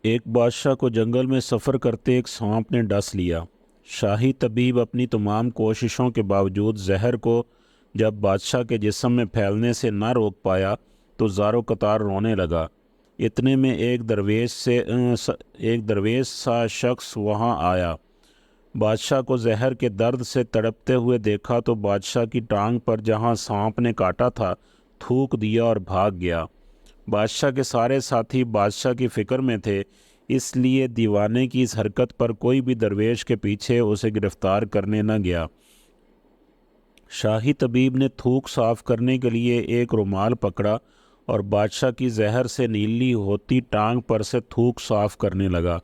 ایک بادشاہ کو جنگل میں سفر کرتے ایک سانپ نے ڈس لیا۔ شاہی طبیب اپنی تمام کوششوں کے باوجود زہر کو جب بادشاہ کے جسم میں پھیلنے سے نہ روک پایا تو زارو قطار رونے لگا۔ اتنے میں ایک درویش سا شخص وہاں آیا۔ بادشاہ کو زہر کے درد سے تڑپتے ہوئے دیکھا تو بادشاہ کی ٹانگ پر جہاں سانپ نے کاٹا تھا تھوک دیا اور بھاگ گیا۔ بادشاہ کے سارے ساتھی بادشاہ کی فکر میں تھے، اس لیے دیوانے کی اس حرکت پر کوئی بھی درویش کے پیچھے اسے گرفتار کرنے نہ گیا۔ شاہی طبیب نے تھوک صاف کرنے کے لیے ایک رومال پکڑا اور بادشاہ کی زہر سے نیلی ہوتی ٹانگ پر سے تھوک صاف کرنے لگا،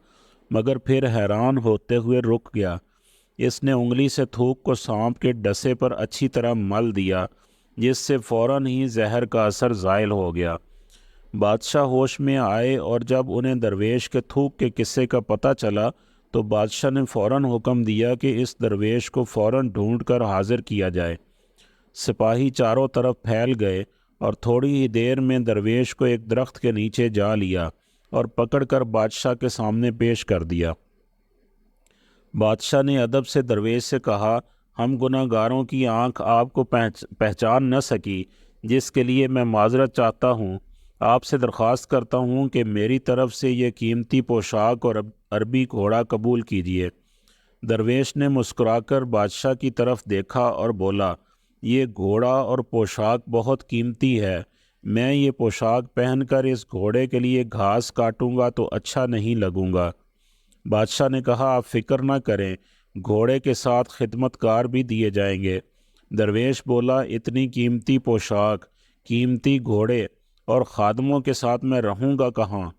مگر پھر حیران ہوتے ہوئے رک گیا۔ اس نے انگلی سے تھوک کو سانپ کے ڈسے پر اچھی طرح مل دیا، جس سے فوراً ہی زہر کا اثر زائل ہو گیا۔ بادشاہ ہوش میں آئے اور جب انہیں درویش کے تھوک کے قصے کا پتہ چلا تو بادشاہ نے فوراً حکم دیا کہ اس درویش کو فوراً ڈھونڈ کر حاضر کیا جائے۔ سپاہی چاروں طرف پھیل گئے اور تھوڑی ہی دیر میں درویش کو ایک درخت کے نیچے جا لیا اور پکڑ کر بادشاہ کے سامنے پیش کر دیا۔ بادشاہ نے ادب سے درویش سے کہا، ہم گناہ گاروں کی آنکھ آپ کو پہچان نہ سکی، جس کے لیے میں معذرت چاہتا ہوں۔ آپ سے درخواست کرتا ہوں کہ میری طرف سے یہ قیمتی پوشاک اور عربی گھوڑا قبول کیجیے۔ درویش نے مسکرا کر بادشاہ کی طرف دیکھا اور بولا، یہ گھوڑا اور پوشاک بہت قیمتی ہے۔ میں یہ پوشاک پہن کر اس گھوڑے کے لیے گھاس کاٹوں گا تو اچھا نہیں لگوں گا۔ بادشاہ نے کہا، آپ فکر نہ کریں، گھوڑے کے ساتھ خدمتگار بھی دیے جائیں گے۔ درویش بولا، اتنی قیمتی پوشاک، قیمتی گھوڑے اور خادموں کے ساتھ میں رہوں گا کہاں؟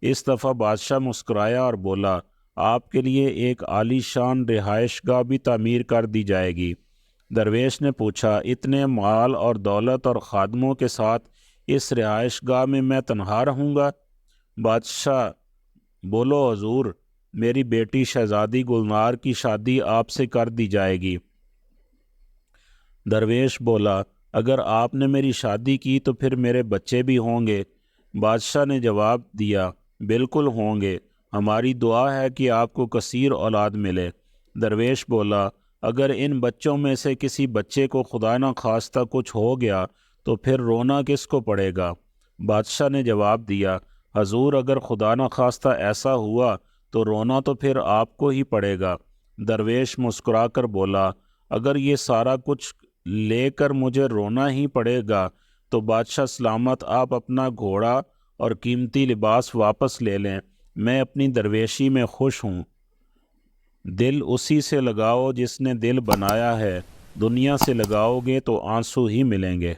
اس دفعہ بادشاہ مسکرایا اور بولا، آپ کے لیے ایک عالی شان رہائش گاہ بھی تعمیر کر دی جائے گی۔ درویش نے پوچھا، اتنے مال اور دولت اور خادموں کے ساتھ اس رہائش گاہ میں میں تنہا رہوں گا؟ بادشاہ بولو، حضور، میری بیٹی شہزادی گلنار کی شادی آپ سے کر دی جائے گی۔ درویش بولا، اگر آپ نے میری شادی کی تو پھر میرے بچے بھی ہوں گے؟ بادشاہ نے جواب دیا، بالکل ہوں گے، ہماری دعا ہے کہ آپ کو کثیر اولاد ملے۔ درویش بولا، اگر ان بچوں میں سے کسی بچے کو خدا نہ خواستہ کچھ ہو گیا تو پھر رونا کس کو پڑے گا؟ بادشاہ نے جواب دیا، حضور، اگر خدا نہ خواستہ ایسا ہوا تو رونا تو پھر آپ کو ہی پڑے گا۔ درویش مسکرا کر بولا، اگر یہ سارا کچھ لے کر مجھے رونا ہی پڑے گا تو بادشاہ سلامت، آپ اپنا گھوڑا اور قیمتی لباس واپس لے لیں، میں اپنی درویشی میں خوش ہوں۔ دل اسی سے لگاؤ جس نے دل بنایا ہے، دنیا سے لگاؤ گے تو آنسو ہی ملیں گے۔